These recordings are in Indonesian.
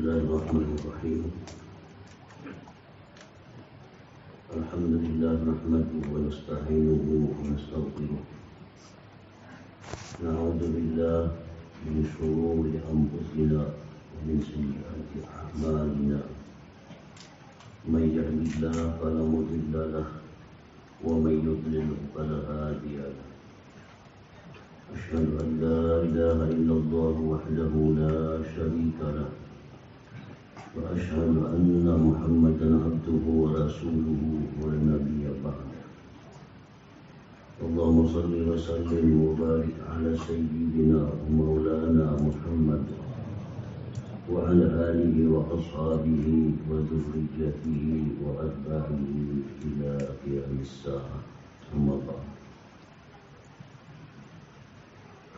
Bismillahirrahmanirrahim. Alhamdulillah nahmaduhu wa nasta'inuhu wa nastaghfiruh. Na'udzu billahi min shururi anfusina wa min sayyiati a'malina. May yahdihillahu fala mudilla lahu wa may yudlil fala hadiya lahu. Asyhadu an la ilaha illallah wahdahu la syarika lahu. وأشهد أن محمدا عبده ورسوله والنبي بعده. اللهم صل وسلم وبارك على سيدنا ومولانا محمد وعلى آله وأصحابه وذريته وأتباعه إلى قيام الساعة. أما بعد.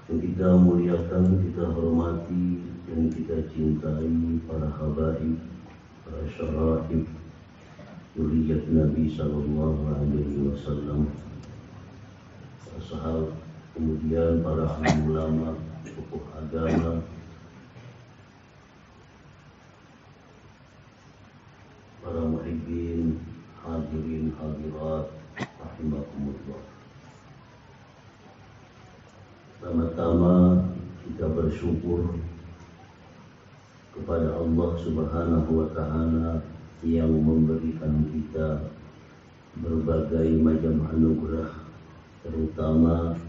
Kita muliakan, kita hormati, dan kita cintai para habaib, para syara'ib, zuriyat Nabi sallallahu alaihi wasallam, para sahabat, kemudian para ulama, tokoh agama, para muhibbin, hadirin hadirat, rahimakumullah. Pertama-tama kita bersyukur kepada Allah Subhanahu wa Ta'ala yang memberikan kita berbagai macam anugerah, terutama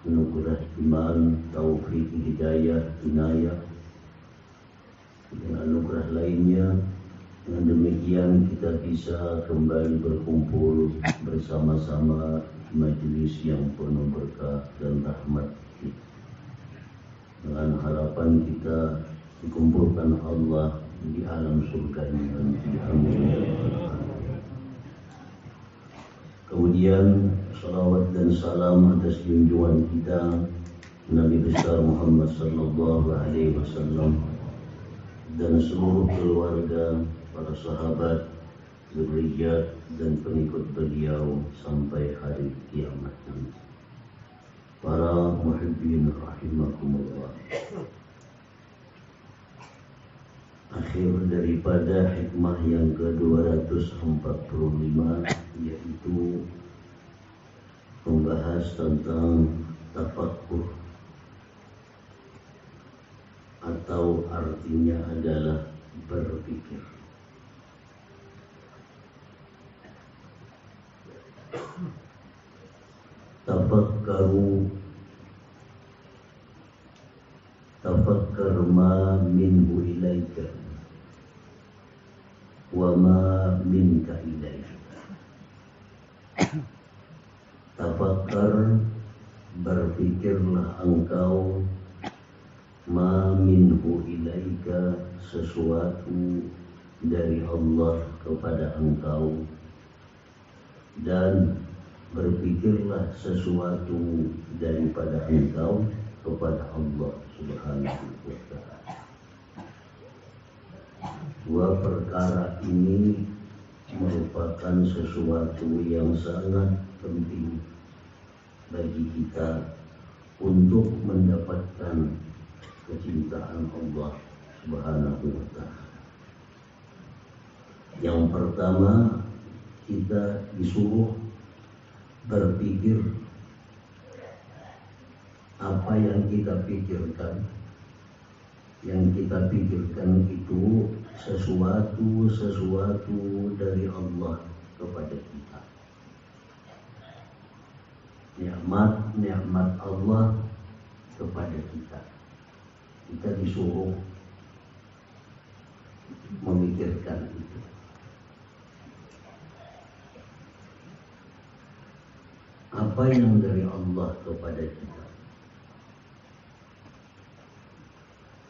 anugerah iman, taufik, hidayah, inayah, dan anugerah lainnya. Dengan demikian kita bisa kembali berkumpul bersama-sama di majelis yang penuh berkah dan rahmat. Dengan harapan kita dikumpulkan Allah di alam surganya nanti. Amin. Kemudian salawat dan salam atas junjungan kita Nabi besar Muhammad sallallahu alaihi wasallam dan seluruh keluarga, para sahabat, zuriyat dan pengikut beliau sampai hari kiamat nanti. Para muhibbin rahimakumullah. Akhir daripada hikmah yang ke-245, yaitu membahas tentang tafakkur, atau artinya adalah berpikir. Tafakkar ma minhu ilaika wa ma minka ilaika. Tafakkar, berpikirlah engkau, ma minhu ilaika, sesuatu dari Allah kepada engkau, dan berpikirlah sesuatu daripada engkau kepada Allah Subhanahu wa Ta'ala. Dua perkara ini merupakan sesuatu yang sangat penting bagi kita untuk mendapatkan kecintaan Allah Subhanahu wa Ta'ala. Yang pertama, kita disuruh berpikir. Apa yang kita pikirkan, itu sesuatu dari Allah kepada kita. Nikmat Allah kepada kita. Kita disuruh memikirkan itu. Apa yang dari Allah kepada kita,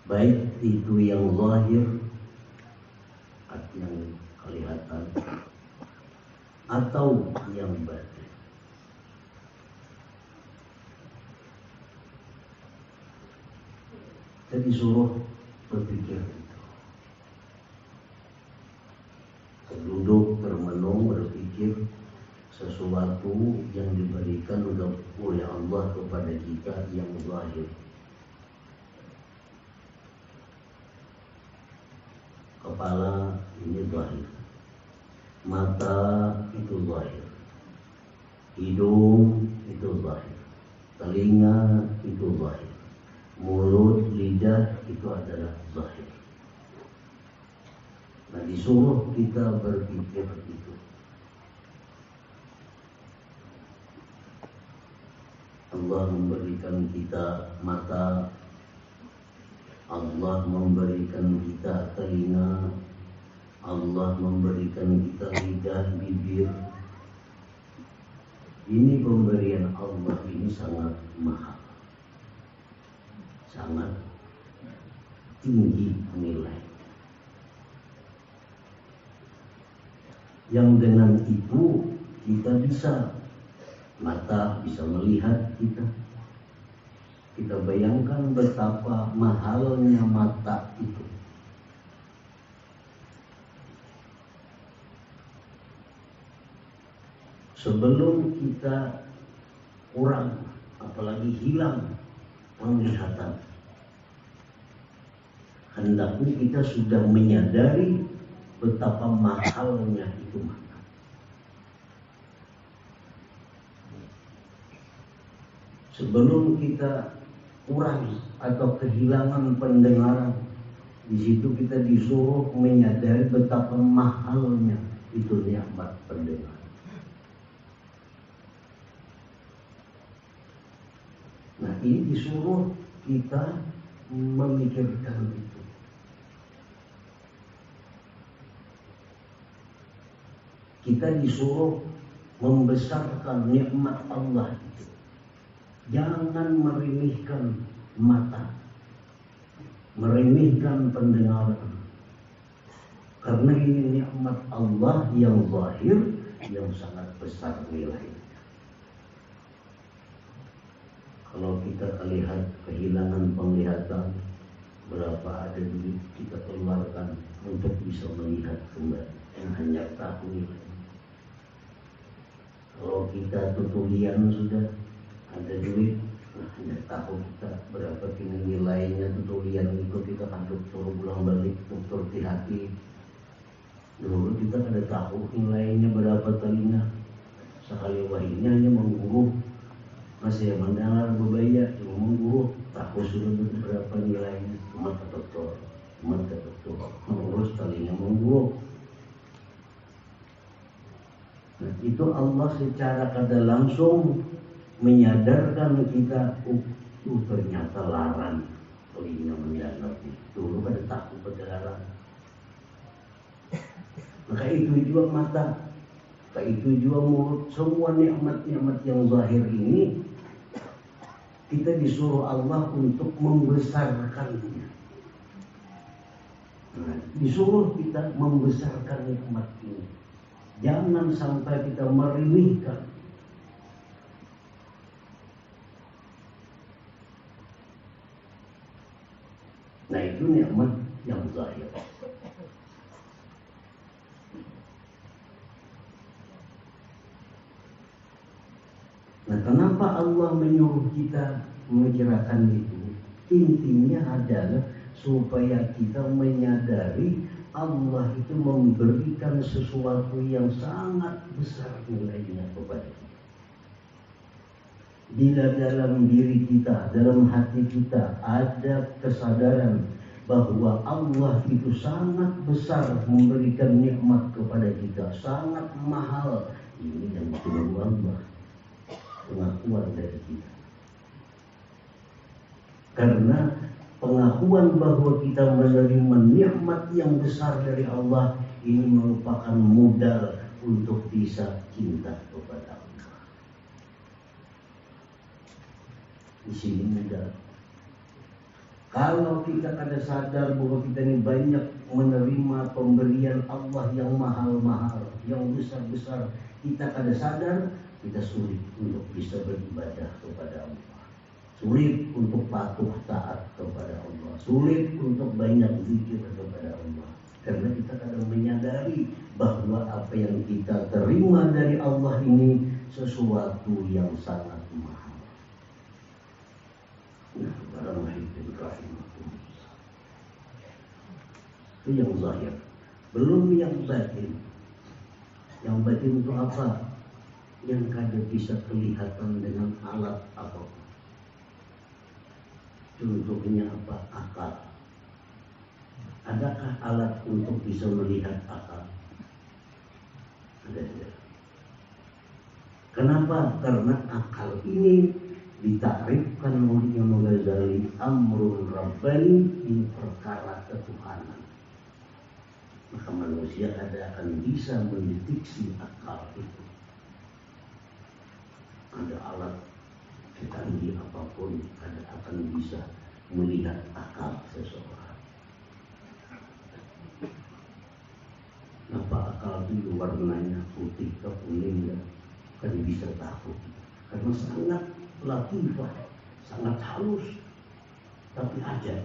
baik itu yang zahir, yang kelihatan, atau yang batin. Kita disuruh berpikir itu. Duduk, bermenung, berpikir sesuatu yang diberikan oleh Allah kepada kita yang zahir. kepala ini zahir, mata itu zahir, hidung itu zahir, telinga itu zahir, mulut, lidah itu adalah zahir. Nah, disuruh kita berpikir itu. Allah memberikan kita mata, Allah memberikan kita telinga, Allah memberikan kita lidah, bibir. Ini pemberian Allah ini sangat mahal, sangat tinggi nilai. Yang dengan itu kita bisa, mata bisa melihat kita. Kita bayangkan betapa mahalnya mata itu. Sebelum kita kurang, apalagi hilang penglihatan, hendaknya kita sudah menyadari betapa mahalnya itu mata. Sebelum kita kurang atau kehilangan pendengaran, di situ kita disuruh menyadari betapa mahalnya itu nikmat pendengaran. Nah, ini disuruh kita memikirkan itu. Kita disuruh membesarkan nikmat Allah itu. Jangan meremehkan mata, meremehkan pendengaran. Karena ini nikmat Allah yang zahir, yang sangat besar nilainya. Kalau kita lihat kehilangan penglihatan, berapa ada duit kita keluarkan untuk bisa melihat kembali, yang hanya tahu nilai. Kalau kita tutulian sudah ada duit, hanya tahu kita berapa kini nilainya tutulian itu, kita kan dokter pulang balik, dokter di hati. Dulu kita ada tahu nilainya berapa telinga, sekali wahidnya hanya mengguru. Masih mendengar berbahaya, cuma mengguru, tahu sudah berapa nilainya, cuma ke dokter, mengurus telinga mengguru. Nah, itu Allah secara kada langsung menyadarkan kita, ternyata larang telinga mendengar. Dulu pada takut pada larang. Maka itu juga mata, maka itu juga mulut. Semua nikmat-nikmat yang zahir ini kita disuruh Allah untuk membesarkannya. Nah, disuruh kita membesarkan nikmat ini. Jangan sampai kita meremehkan. Nah, itu nikmat yang zahir. Nah, kenapa Allah menyuruh kita memikirkan itu? Intinya adalah supaya kita menyadari Allah itu memberikan sesuatu yang sangat besar nilainya kepada kita. Bila dalam diri kita, dalam hati kita ada kesadaran bahwa Allah itu sangat besar memberikan nikmat kepada kita, sangat mahal, ini yang ditunggu Allah. Pengakuan dari kita. Karena pengakuan bahwa kita menerima nikmat yang besar dari Allah ini merupakan modal untuk bisa cinta kepada Allah. Di sini modal. Kalau kita kada sadar bahwa kita ini banyak menerima pemberian Allah yang mahal-mahal, yang besar-besar, kita kada sadar, kita sulit untuk bisa beribadah kepada Allah, sulit untuk patuh taat kepada Allah, sulit untuk banyak zikir kepada Allah, karena kita kadang menyadari bahwa apa yang kita terima dari Allah ini sesuatu yang sangat mahal. Nah, para muhibbin rahimakumullah, Itu yang zahir, belum yang batin. Yang batin itu apa? Yang kada bisa kelihatan dengan alat apapun. Contohnya apa? Akal. Adakah alat untuk bisa melihat akal? Ada tidak? Kenapa? Karena akal ini ditakrifkan oleh Imam Ghazali amrul rabbani, ini perkara ketuhanan. Maka manusia akan bisa mendeteksi akal itu. Ada alat secanggih apapun, akan bisa melihat akal seseorang. Kenapa akal itu warnanya putih ke kuning, kan bisa tahu? Karena sangat latifah, sangat halus, tapi ajaib.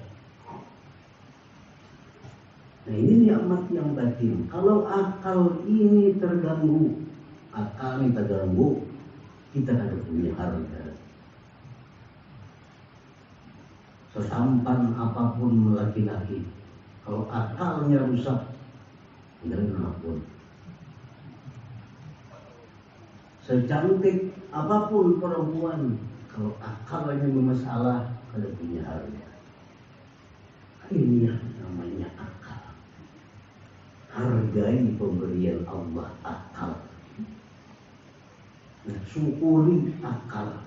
Nah, ini nikmat yang batin. Kalau akal ini terganggu, kita ada punya harga. Setampan apapun laki-laki, kalau akalnya rusak, dan apapun. Secantik apapun perempuan, kalau akalnya bermasalah, ada punya harga. Ini yang namanya akal. Hargai pemberian Allah akal. Nah, syukuri akal.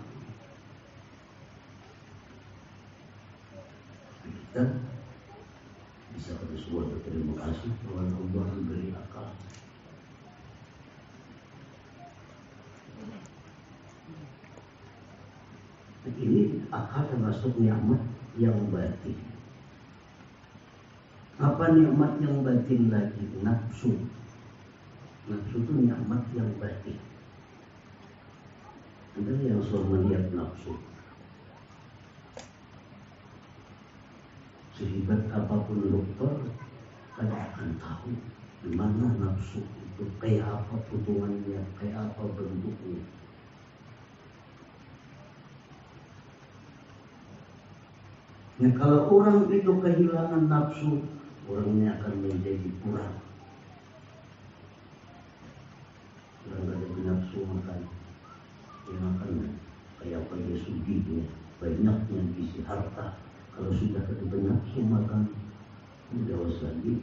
Kita bisa bersuara berterima kasih kepada Allah yang beri akal. Nah, ini akal termasuk nikmat yang batin. Apa nikmat yang batin lagi? Nafsu. Nafsu itu nikmat yang batin. Ada yang selalu melihat nafsu. Sehebat apapun dokter, kada akan tahu di mana nafsu itu, kayak apa potongannya, kayak apa bentuknya. Nah, kalau orang itu kehilangan nafsu, orangnya akan menjadi kurang. Orang ada nafsu makan, dia makan kayak apa dia sugihnya, banyaknya isi harta. Kalau sudah ada nafsu makan, tidak harus lagi.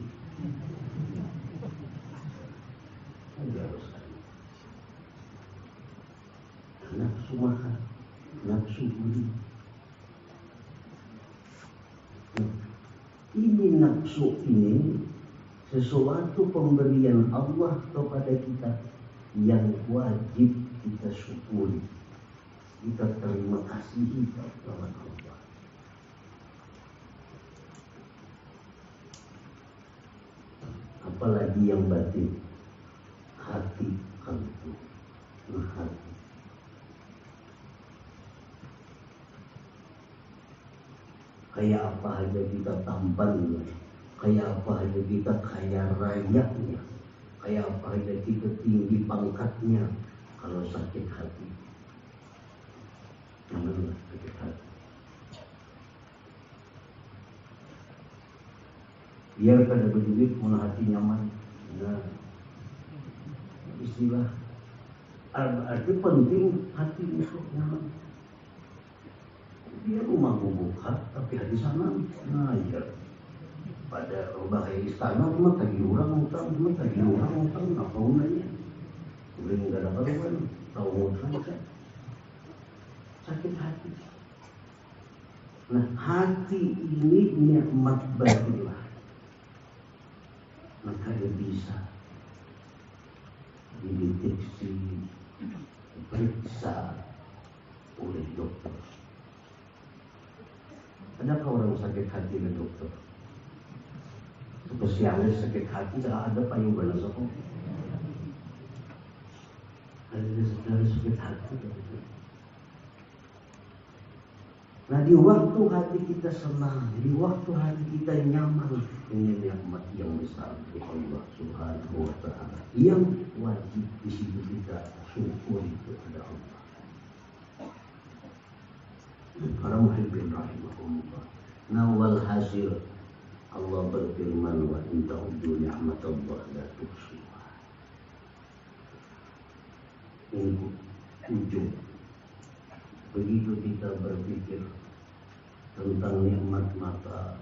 Tidak harus lagi. Nafsu makan, nafsu beli. Ini nafsu ini sesuatu pemberian Allah kepada kita yang wajib kita syukuri, kita terima kasih kepada Allah. Apalagi yang batin, hati kalbu, hati. Kayak apa aja kita tampannya, kayak apa aja kita kaya rayanya, kayak apa aja kita tinggi pangkatnya, kalau sakit hati, janganlah sakit hati. Biar kada berduit, mana hati nyaman. Nah, istilah arti penting hati itu nyaman. Dia rumah buka, tapi hati sana. Nah, ya. Pada bahaya istana, cuma tadi orang utang, apa gunanya? Udah nggak ada karuan, tahu utang kan? Sakit hati. Nah, hati ini nikmat bagilah. Maka dia bisa dideteksi, diperiksa oleh dokter. Adakah orang sakit hati ke dokter? Spesialis sakit hati tidak ada payungan sekolah. Ada spesialis sakit hati. Nah, di waktu hati kita senang, di waktu hati kita nyaman, ini nikmat yang besar dari Allah Subhanahu wa Ta'ala yang wajib di situ kita syukuri kepada Allah. Para muhibbin rahimahumullah. Nah, walhasil Allah berfirman, wa in ta'uddu ni'matallahi la tuhsuha. Ini ujung. Begitu kita berpikir tentang nikmat mata,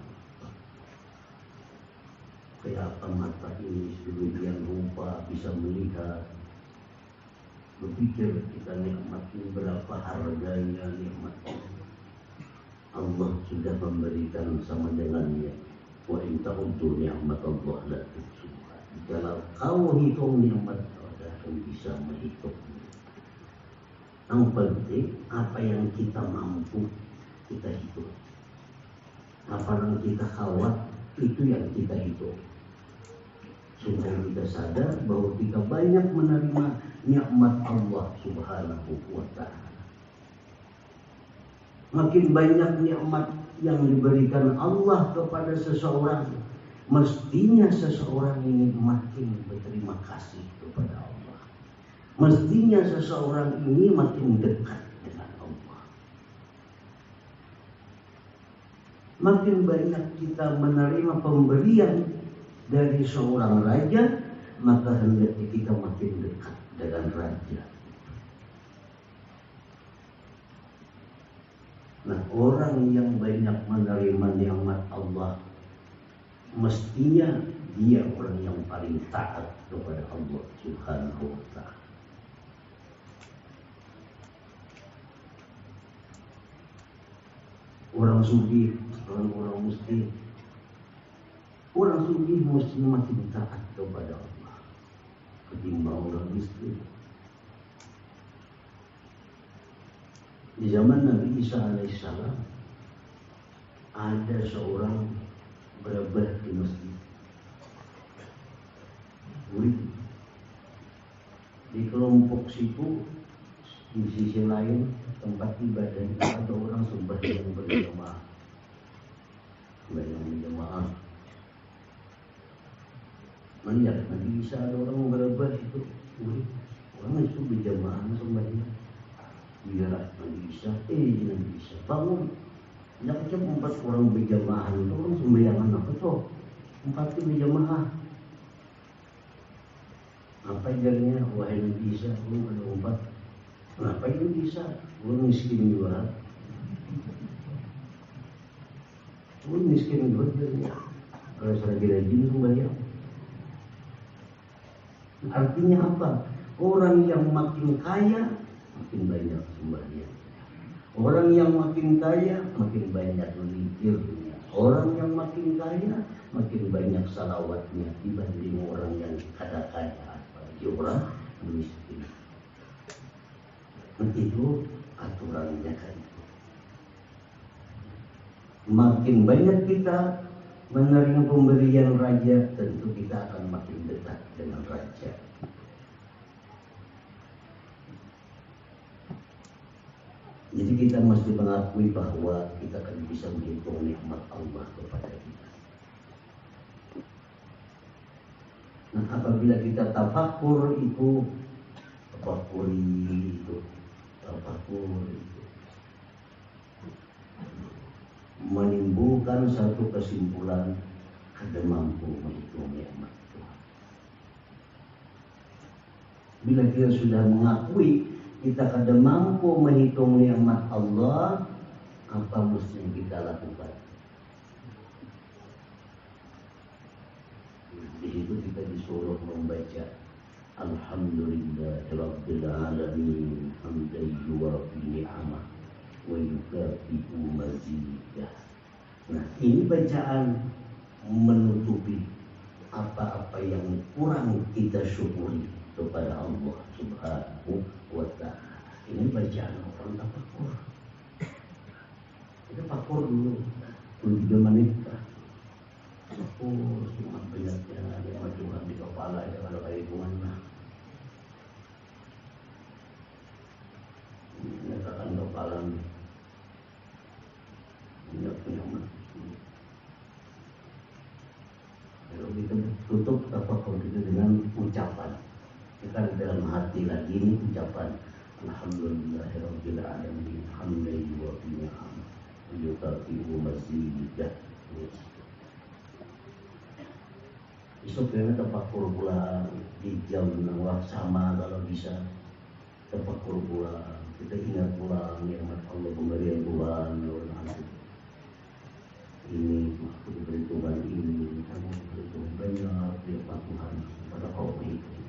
kayak apa mata ini sedemikian rupa bisa melihat, berpikir kita nikmat ini berapa harganya nikmat ini. Allah sudah memberikan sama dengannya, wa in ta'uddu ni'matallahi la tuhsuha. Kalau kau hitung nikmat, kau akan bisa menghitungnya. Yang penting apa yang kita mampu kita hitung, apa yang kita khawat itu yang kita hitung, supaya kita sadar bahwa kita banyak menerima nikmat Allah Subhanahu wa ta'ala. Makin banyak nikmat yang diberikan Allah kepada seseorang, mestinya seseorang ini makin berterima kasih kepada Allah. Mestinya seseorang ini makin dekat dengan Allah. Makin banyak kita menerima pemberian dari seorang raja, maka hendaknya kita makin dekat dengan raja. Nah, orang yang banyak menerima nikmat Allah, mestinya dia orang yang paling taat kepada Allah Subhanahu wa ta'ala. Orang sufi, orang muslim, orang sufi mesti makin taat kepada Allah ketimbang orang miskin. Di zaman Nabi Isa alaihissalam ada seorang berobat di masjid. Di kelompok situ, di sisi lain tempat ibadah ada orang sembahyang berjamaah. Sembahyang berjamaah. Melihat Nabi Isa ada orang berobat itu, orang itu berjamaah sembahyang. Biarlah Nabi Isa, Nabi Isa bangun. Jangan 4 orang berjamaah itu orang sembayangan apa tuh? 4 berjamaah. Apa jadinya? Wahai Nabi Isa, lu ada 4. Kenapa itu bisa? Lu miskin juga. Lu miskin juga jadinya. Kalau rajin sembahyang. Artinya apa? Orang yang makin kaya makin banyak sembahyang. Orang yang makin kaya makin banyak zikirnya. Orang yang makin kaya makin banyak salawatnya dibanding orang yang kaya, apalagi orang miskin. Itu aturannya kan itu. Makin banyak kita menerima pemberian raja, tentu kita akan makin dekat dengan raja. Jadi kita mesti mengakui bahwa kita akan bisa menghitung nikmat Allah kepada kita. Nah, apabila kita tafakur itu menimbulkan satu kesimpulan, ada mampu menghitung nikmat Tuhan. Bila kita sudah mengakui kita kada mampu menghitung nikmat Allah, apa mesti kita lakukan? Di situ kita disuruh membaca Alhamdulillahirabbil alamin hamdan yuwafi ni'amah wa yukafi'u mazidah. Nah, ini bacaan menutupi apa-apa yang kurang kita syukuri kepada Allah Subhanahu wa ta'ala. Ini bacaan orang tafakur. Kita tafakur dulu 3 menit. Tafakur cuma banyaknya ada Tuhan di kepala, ada kalau kayak gimana. Menyatakan kepala banyaknya mati. Kalau kita tutup tafakur kita dengan ucapan. Kita dalam hati lagi ini ucapan Alhamdulillahirabbil alamin hamdan yuwafi ni'amah wa yukafi'u mazidah. Besok kena tafakur pula di jam nang sama kalau bisa tafakur pula. Kita ingat pula nikmat Allah, pemberian Tuhan. Ya Allah, ini aku diberi Tuhan ini, kamu diberi Tuhan banyak nikmat Tuhan pada kaum itu.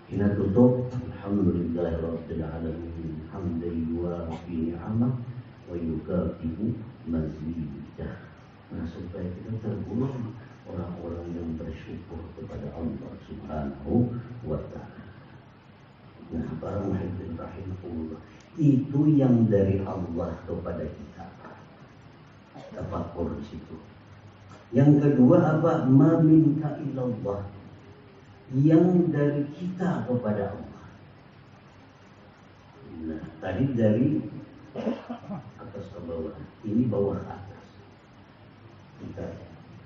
Kita tutup. Alhamdulillahirabbil alamin. Hamdan yuwafi ni'amah wa yukafi'u mazidah. Nah, supaya kita tergolong orang-orang yang bersyukur kepada Allah Subhanahu wa ta'ala. Nah, para muhibbin rahimahullah, itu yang dari Allah kepada kita. Tafakkur di situ. Yang kedua apa? Ma minka illallah, yang dari kita kepada Allah. Nah, tadi dari atas ke bawah, ini bawah ke atas. Kita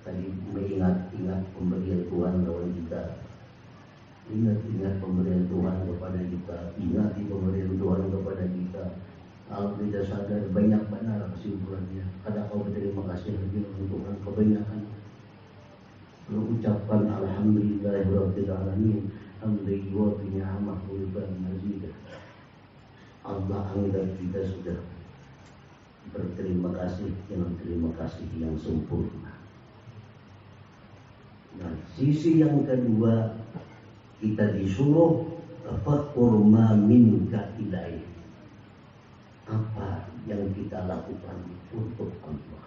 tadi mengingat pemberian Tuhan kepada kita. Ingat pemberian Tuhan kepada kita. Ingat pemberian Tuhan kepada kita. Kalau tidak sadar banyak benar kesimpulannya. Kadang kau berterima kasih lagi untuk Tuhan kebanyakan. Mengucapkan alhamdulillahirabbil alamin. Alhamdulillah bi ni'amah wa mazidah. Allah anggap kita sudah berterima kasih dengan terima kasih yang sempurna. Nah, sisi yang kedua, kita disuruh tafakkur ma minka ilaih. Apa yang kita lakukan untuk Allah?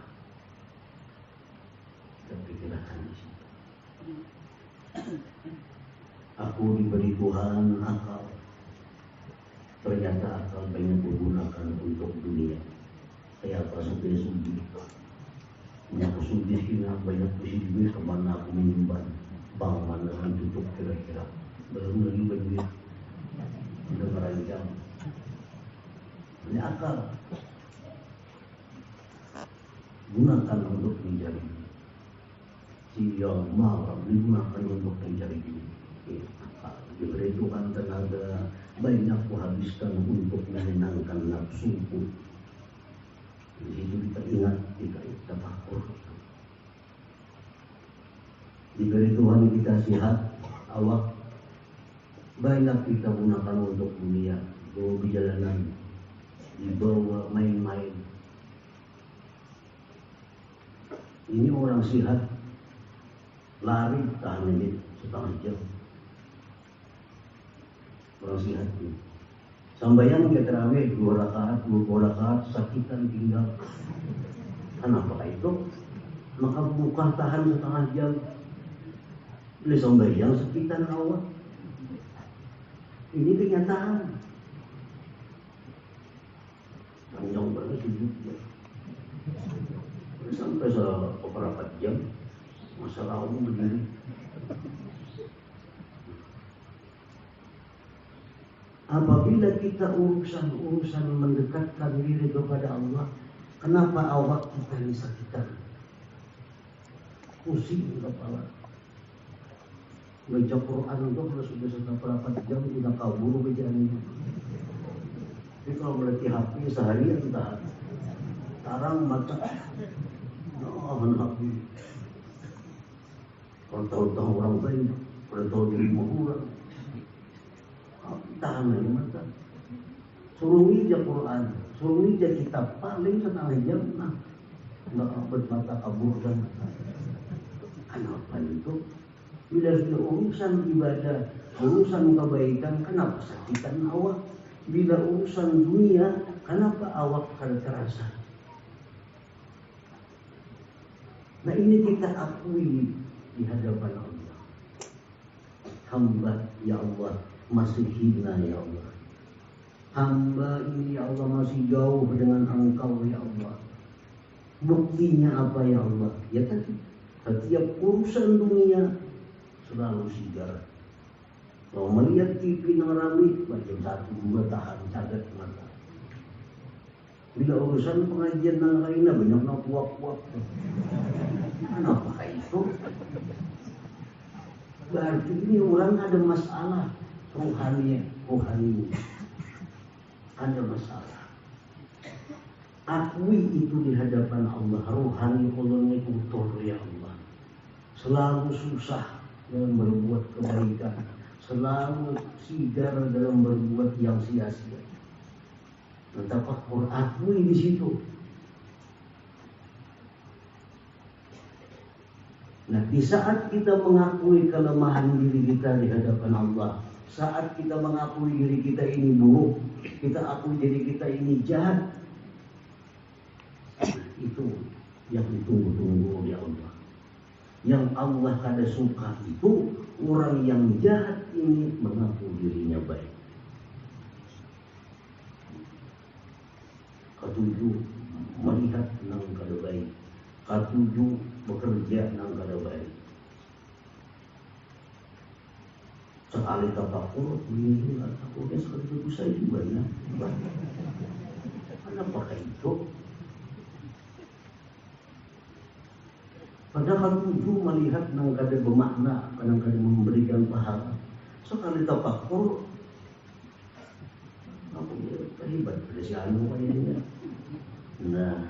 Kita pikirkan di situ. Aku diberi Tuhan akal. Ternyata akal banyak digunakan untuk dunia. Kayak apa sudi. Banyak sudi kina banyak sudi kemana aku menyimpan. Bang mana yang tutup kira-kira. Belum lagi berduit. Sudah merancang. Ini akal. Gunakan untuk mencari. Si yang marah digunakan untuk mencari duit. Akal. Diberi Tuhan tenaga banyak kuhabiskan untuk menyenangkan nafsuku. Di situ kita ingat, kita tafakkur. Diberi Tuhan kita sehat, awak banyak kita gunakan untuk dunia. Bawa perjalanan, dibawa main-main. Ini orang sehat, lari tahan menit setengah jam. Orang sehat ini. Sambayang ke terawih 2 rakaat sakitan tinggal. Kenapa itu? Maka bukan tahan setengah jam. Boleh sambayang sakitan awal. Ini kenyataan. Panjang banget hidupnya. Sampai beberapa jam masalah umum begini. Apabila kita urusan mendekatkan diri kepada Allah, kenapa awak kita ini sakitan? Pusing kepala. Baca Quran itu kalau sudah berapa jam udah kabur bacaan itu. Tapi kalau melatih HP seharian tahan. Sekarang mata HP. Kalau tahu-tahu orang lain, kalau tahu diri orang. Tahan lagi mata. Suruh ija Quran, suruh ija kitab paling setengah jam. Nah, nggak bermata kabur dan kenapa itu? Bila sudah urusan ibadah, urusan kebaikan, kenapa sakitan awak? Bila urusan dunia, kenapa awak terasa? Nah, ini kita akui di hadapan Allah. Hamba ya Allah masih hina ya Allah. Hamba ini ya Allah masih jauh dengan Engkau ya Allah. Buktinya apa ya Allah? Ya tadi setiap urusan dunia selalu sigara. Kalau melihat TV yang ramai macam 1-2 tahan cagat mata. Bila urusan pengajian yang lainnya banyak nak puak-puak. Kenapa itu? Berarti ini orang ada masalah rohani ada masalah. Akui itu di hadapan Allah. Rohani Allah ini kotor ya Allah. selalu susah dalam berbuat kebaikan, selalu sigar dalam berbuat yang sia-sia. Tafakkur, akui di situ. Nah, di saat kita mengakui kelemahan diri kita di hadapan Allah, saat kita mengakui diri kita ini buruk, kita akui diri kita ini jahat, itu yang ditunggu-tunggu oleh Allah. Yang Allah kada suka itu orang yang jahat ini mengaku dirinya baik. Ketujuh, melihat nang kada baik. Ketujuh, bekerja nang kada baik. Sekali tapakur, ini tapakurnya sekali itu saya banyak. Kenapa itu? Padahal tujuh melihat nang kada bermakna, kadang kada memberikan pahala. Sekali tapakur, aku terlibat pada si anu kayaknya. Nah,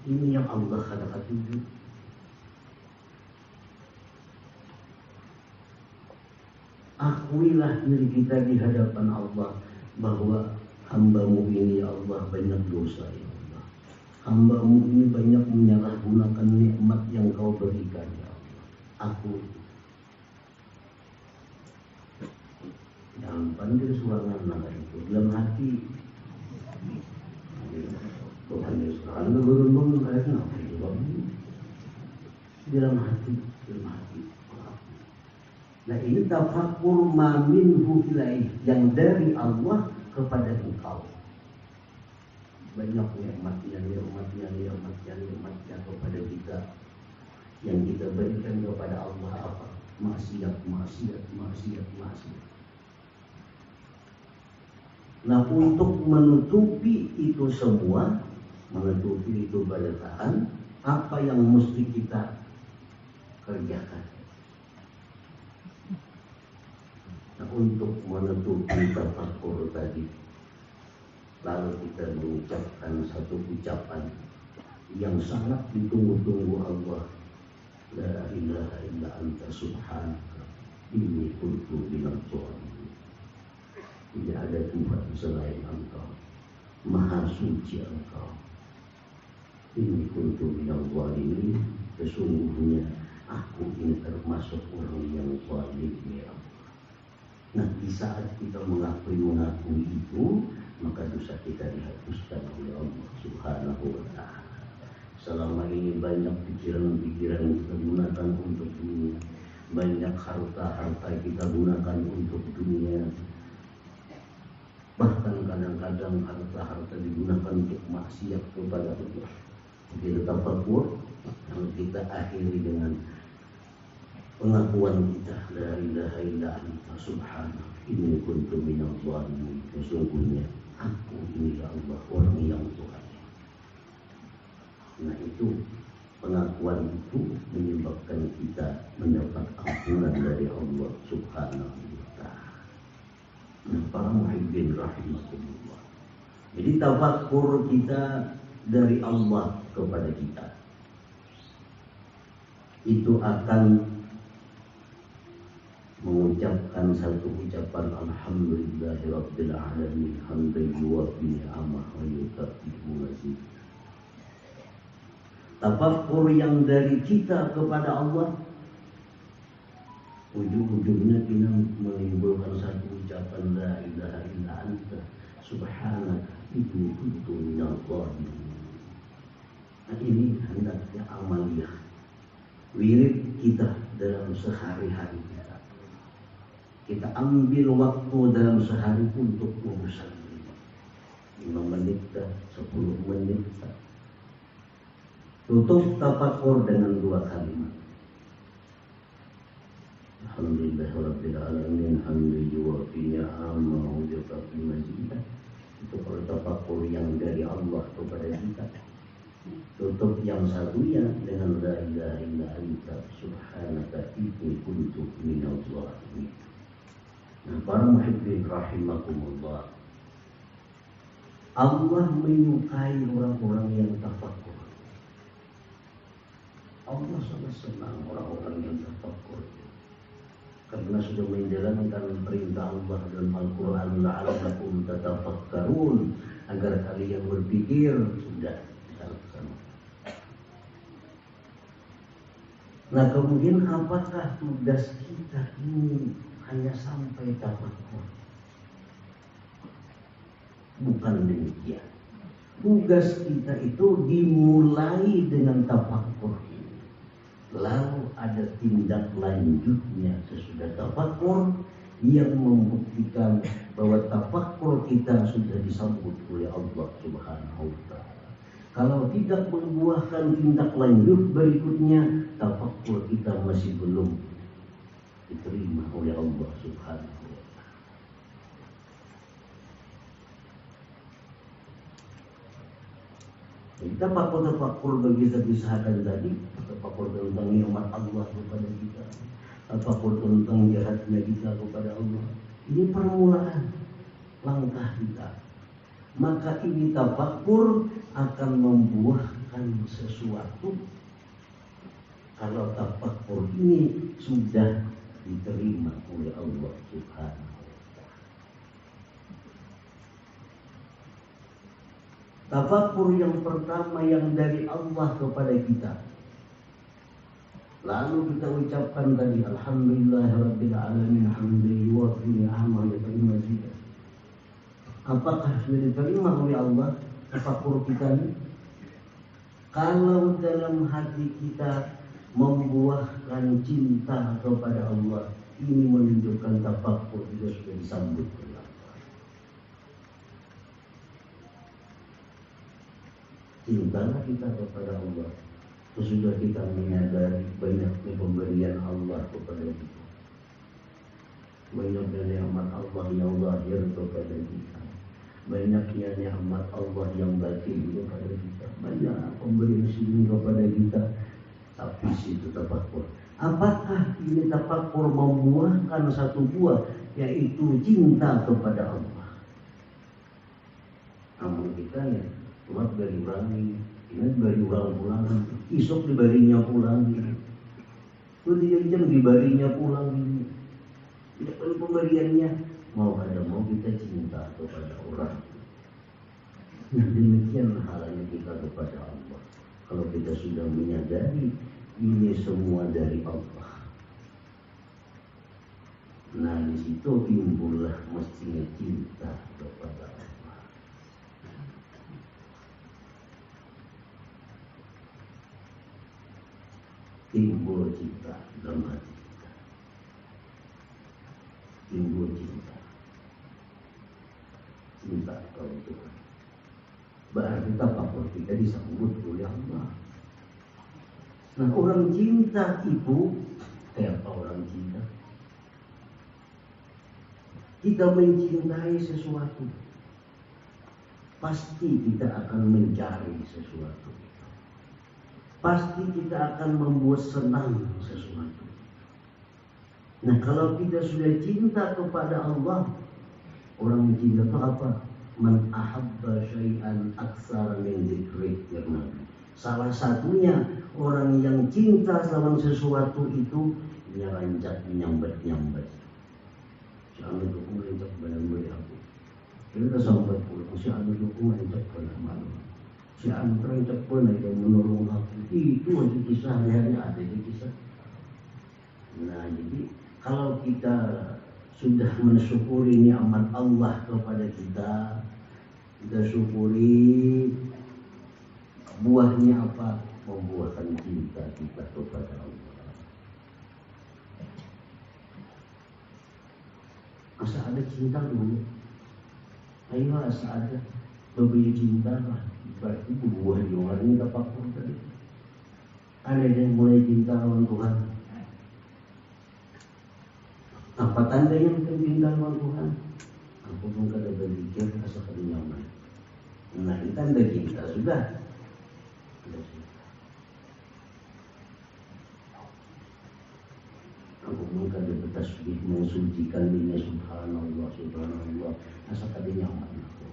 ini yang Allah kada ketujuh. Akuilah diri kita di hadapan Allah bahwa hamba-Mu ini ya Allah banyak dosa ya Allah. Hamba-Mu ini banyak menyalahgunakan nikmat yang Kau berikan ya Allah. Aku jangan pandai surangan naga itu dalam hati. Tuhan Yesus, anda berundung karena apa itu dalam hati. Nah, ini tafakkur minhu ilaih, yang dari Allah kepada engkau. Banyak nikmatnya kepada kita, yang kita berikan kepada Allah apa? Maksiat. Nah, untuk menutupi itu semua, menutupi itu balataan, apa yang mesti kita kerjakan? Nah, untuk menutupi tafakkur tadi, lalu kita mengucapkan satu ucapan yang sangat ditunggu-tunggu Allah. La ilaha illa anta subhanaka inni kuntu minadh dhalimin. Tidak ada Tuhan selain Engkau, Maha Suci Engkau. Inni kuntu minadh dhalimin. Sesungguhnya aku ini termasuk orang yang zalim ya Allah. Nah, di saat kita mengakui itu, maka dosa kita dihapuskan oleh Allah Subhanahu wa Ta'ala. Selama ini banyak pikiran-pikiran yang kita gunakan untuk dunia, banyak harta kita gunakan untuk dunia. Bahkan kadang-kadang harta digunakan untuk maksiat kepada Allah. Kita tafakkur, yang kita akhiri dengan pengakuan kita, la ilaha illa anta subhanaka inni kuntu minadh dhalimin. Sesungguhnya aku ini ya Allah orang yang Tuhan. Nah, itu pengakuan itu menyebabkan kita mendapat ampunan dari Allah Subhanahu wa Ta'ala. Nah, para muhibbin rahimakumullah. Jadi tafakkur kita dari Allah kepada kita itu akan mengucapkan satu ucapan alhamdulillahirabbil alamin hamdan yuwafi ni'amah wa yukafi'u mazid. Tafakkur yang dari kita kepada Allah ujung-ujungnya kita menimbulkan satu ucapan la ilaha illa anta subhanaka inni kuntu minadh dhalimin. Nah, ini hendaknya amaliyah wirid kita dalam sehari-hari kita. Kita ambil waktu dalam sehari untuk urusan ini. 5 menit, 10 menit. Tutup tafakkur dengan 2 kalimat. Alhamdulillahirabbil alamin hamdan yuwafi ni'amahu wa yukafi mazidah. Itu kalau tafakkur yang dari Allah kepada kita. Tutup yang satunya dengan la ilaha illa anta subhanaka inni kuntu minadh dhalimin. Nah, para muhibbin rahimakumullah, Allah menyukai orang-orang yang tafakkur. Allah sangat senang orang-orang yang tafakkur, karena sudah menjalankan perintah Allah dalam Al-Quran, la'allakum tatafakkarun, agar kalian berpikir. Sudah sama. Nah, kemudian apakah tugas kita ini hanya sampai tafakkur? Bukan demikian. Tugas kita itu dimulai dengan tafakkur. Lalu ada tindak lanjutnya sesudah tafakkur yang membuktikan bahwa tafakkur kita sudah disambut oleh Allah Subhanahu wa taala. Kalau tidak membuahkan tindak lanjut berikutnya, tafakkur kita masih belum diterima oleh Allah Subhanahu wa taala. Kita tafakkur bagi kisahkan tadi, tafakkur tentang nikmat Allah kepada kita, tafakkur tentang jahatnya kita kepada Allah. Ini permulaan langkah kita. Maka ini tafakkur akan membuahkan sesuatu kalau tafakkur ini sudah diterima oleh Allah Subhanahu. Tafakkur yang pertama yang dari Allah kepada kita, lalu kita ucapkan tadi alhamdulillahirabbil alamin hamdan yuwafi ni'amahu wa mazidah. Apakah sudah diterima oleh Allah tafakkur kita ini? Kalau dalam hati kita membuahkan cinta kepada Allah, ini menunjukkan tafakkur juga sudah disambut. Cintalah kita kepada Allah. Sesudah kita menyadari banyaknya pemberian Allah kepada kita, banyaknya nikmat Allah yang lahir kepada kita, banyaknya nikmat Allah yang batin kepada kita, banyak pemberian sini kepada kita. Tapi situ tafakkur. Apakah ini tafakkur membuahkan satu buah, yaitu cinta kepada Allah? Namun kita ya buat dari ulangi, ingat dari ulang-ulang, isok dibarinya pulang, kemudian dibarinya pulang. Tidak perlu pemberiannya, mau ada mau kita cinta kepada orang. Nah, demikian halnya kita kepada Allah. Kalau kita sudah menyadari ini semua dari Allah, nah di situ timbullah mestinya cinta kepada Allah. Timbul cinta dalam hati kita, timbul cinta kepada Tuhan. Berarti tafakkur kita disambut oleh Allah. Nah, orang cinta itu kayak apa orang cinta? Kita mencintai sesuatu, pasti kita akan mencari sesuatu. Pasti kita akan membuat senang sesuatu. Nah, kalau kita sudah cinta kepada Allah, orang cinta itu apa? Man ahabba syai'an aksara min dzikri. Salah satunya orang yang cinta sama sesuatu itu nyeranjak nyambat. Jangan dukung mencak badan aku. Kita sampai pulang, si anu dukung mencak badan malu. Si anu terancak pun yang menolong aku. Itu aja kisah hari-hari ada di kisah. Nah, jadi kalau kita sudah mensyukuri nikmat Allah kepada kita syukuri buahnya apa? Membuahkan cinta kita kepada Allah. Asa ada cinta dulu. Ayo asa ada lebih cinta lah. Berarti buah di orang ini tafakkur tadi. Ada yang mulai cinta sama Tuhan. Apa tandanya mungkin cinta sama Tuhan? Aku pun kada berpikir asa kada nyaman. Nah, ini tanda cinta sudah. Aku pun kada bertasbih mensucikan dirinya subhanallah. Asa kada nyaman aku.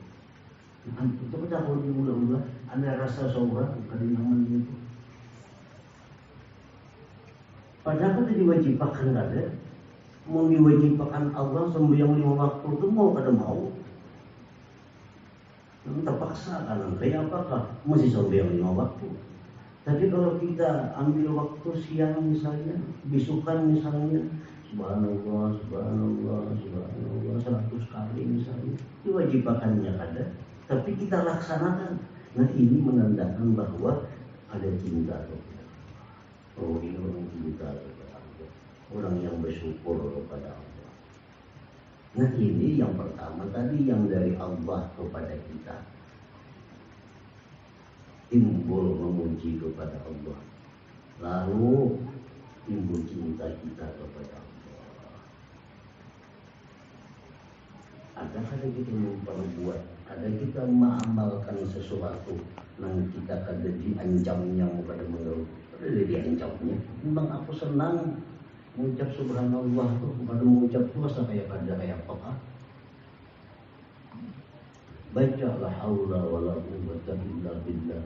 Coba aku diulang-ulang, ada rasa seorang kada nyaman itu. Padahal itu diwajibkan ada. Mau diwajibkan Allah sembahyang 5 waktu itu mau kada mau. Terpaksa kan, kayak apakah mesti sembahyang 5 waktu. Tapi kalau kita ambil waktu siang misalnya, besokan misalnya, subhanallah, subhanallah, subhanallah 100 kali misalnya, diwajibkannya ada. Tapi kita laksanakan. Nah ini menandakan bahwa ada cinta kepada Allah. Oh ini orang cinta kepada Allah, orang yang bersyukur kepada Allah. Nah ini yang pertama tadi yang dari Allah kepada kita, timbul memuji kepada Allah, lalu timbul cinta kita kepada Allah. Ada kita memperbuat, ada kita mengamalkan sesuatu, nang kita kada diancamnya, kada mengeluh, kada diancamnya. Memang aku senang mengucap subhanallah tuh, kada mengucap puasa kayak apa? Baca la haula wala quwwata illa billah.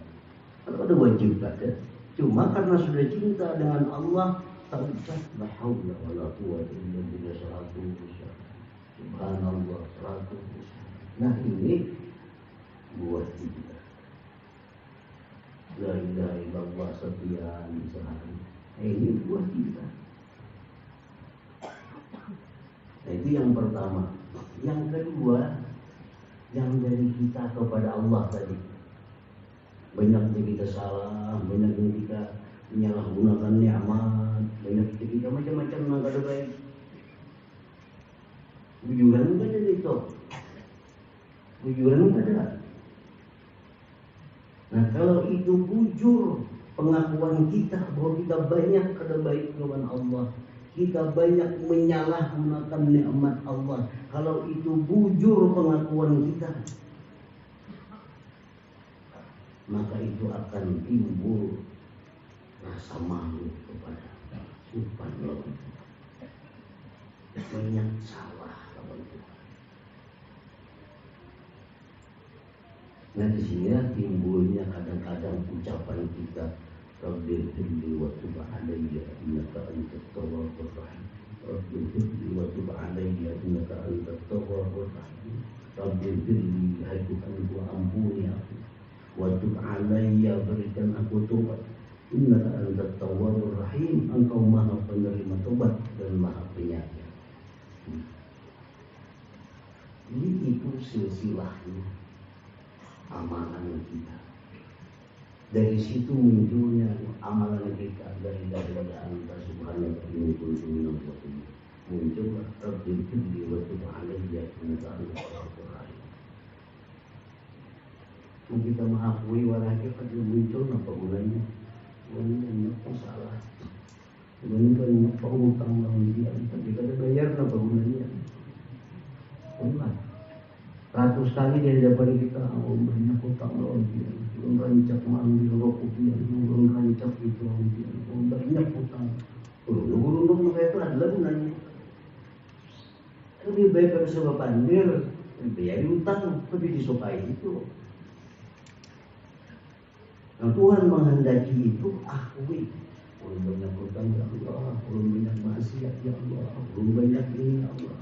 Kalau ada wajib ada. Cuma karena sudah cinta dengan Allah, tak ucap la haula wala quwwata illa billah 100%. Subhanallah 100%. Nah ini buah kita. La ilaha illallah sekian sehari. Ini buah kita. Nah itu yang pertama. Yang kedua, yang dari kita kepada Allah tadi. Banyaknya kita salah, banyaknya kita menyalahgunakan nikmat, banyaknya kita macam-macam yang kada baik. Bujuran kada itu. Bujuran kada. Nah kalau itu bujur pengakuan kita bahwa kita banyak kada baik lawan Allah, kita banyak menyalahgunakan nikmat Allah. Kalau itu bujur pengakuan kita, maka itu akan timbul rasa malu kepada Subhanallah. Banyak salah lawan Tuhan. Nah di sini timbulnya kadang-kadang ucapan kita, Rabbil firli wa tub alayya innaka antat tawwabur rahim. Rabbil firli wa tub alayya innaka antat tawwabur rahim. Rabbil firli, hai Tuhan ku ampuni aku. Wa tub alayya, berikan aku tobat. Innaka antat tawwabur rahim, engkau maha penerima tobat dan maha penyayang. Jadi itu silsilahnya amalan kita. Dari situ munculnya amalan kita daripada anta subhanahu wa ta'ala. Muncul Rabbil firli wa tub alayya innaka antat tawwabur rahim. Kita mengakui warahnya kan muncul apa gunanya? Gunanya apa salah? Gunanya apa utang lawan dia? Tapi kada bayar apa gunanya? Enggak. 100 kali dia dapat kita, oh banyak utang lawan dia. Belum rancak mengambil rokok dia, belum rancak itu lawan dia. Oh banyak utang. Urung-urung saya itu adalah gunanya. Lebih baik kalau sebab pandir, bayar utang, lebih disukai itu. Nah, Tuhan menghendaki itu akui. Belum banyak hutang ya Allah, belum banyak maksiat ya Allah, belum banyak ini ya Allah,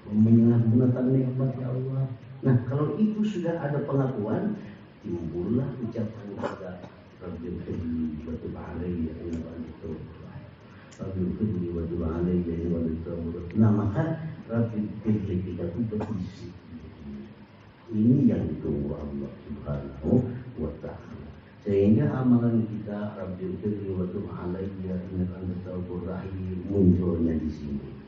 belum menyalahgunakan nikmat ya Allah. Nah kalau itu sudah ada pengakuan, timbullah ucapan kita Rabbil firli wa tub alayya innaka antat tawwabur rahim. Rabbil firli wa tub alayya innaka antat tawwabur rahim. Nah maka Rabbil firli kita itu berisi. Ini yang ditunggu Allah Subhanahu wa ta'ala. Sehingga amalan kita Rabbil firli wa tub alayya innaka antat tawwabur rahim munculnya di sini.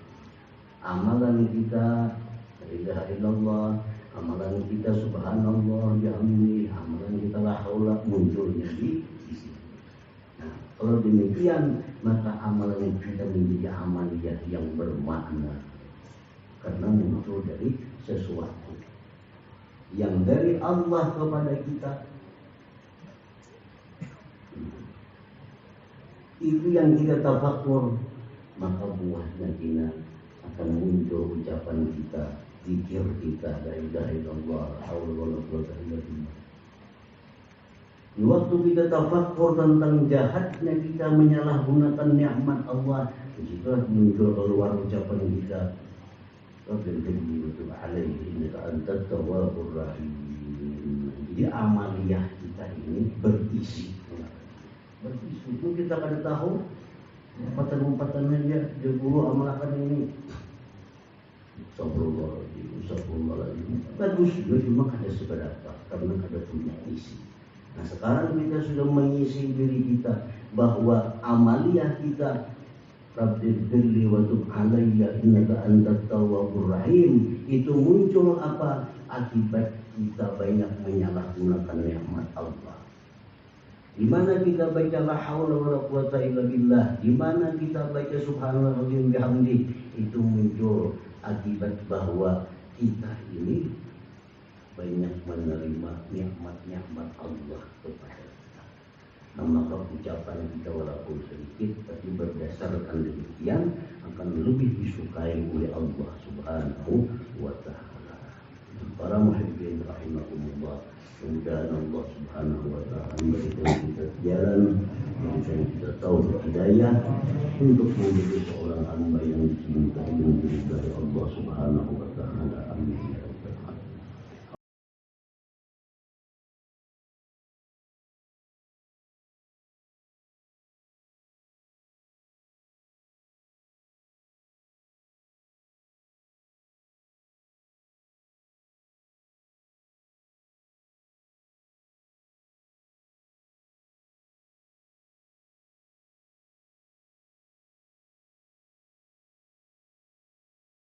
Amalan kita la ilaha illallah, amalan kita subhanallah bihamdihi, amalan kita la haula munculnya di sini. Nah, kalau demikian maka amalan kita menjadi amaliyah yang bermakna karena muncul dari sesuatu yang dari Allah kepada kita. Itu yang kita tafakur, maka buahnya kita akan muncul ucapan kita, zikir kita, la ilaha illallah, la haula wala quwwata illa billah. Di waktu kita tafakkur tentang jahatnya kita menyalahgunakan nikmat Allah, disitulah muncul keluar ucapan kita, Rabbil ghafir wa tub alaihi innaka antat tawwabur rahim. Jadi amaliyah kita ini berisi. Itu kita pada tahu umpatan-umpatannya dia guru amalkan ini. Astagfirullahaladzim. Bagus juga cuma ada seberapa karena ada punya isi. Nah sekarang kita sudah mengisi diri kita bahwa amaliyah kita Rabbil ghafir wa tub alayya innaka antat tawwabur rahim itu muncul apa? Akibat kita banyak menyalahgunakan nikmat Allah. Di mana kita baca la haula wala quwata illa billah, di mana kita baca subhanallahil bihamdi, itu muncul akibat bahwa kita ini banyak menerima nikmat-nikmat Allah kepada kita. Nah, maka ucapan kita walaupun sedikit tapi berdasarkan demikian akan lebih disukai oleh Allah Subhanahu wa taala. Para muhibbin rahimakumullah, mudah-mudahan Allah Subhanahu wa taala memberikan kita jalan, memberikan kita taufik hidayah untuk menjadi seorang hamba yang dicintai dan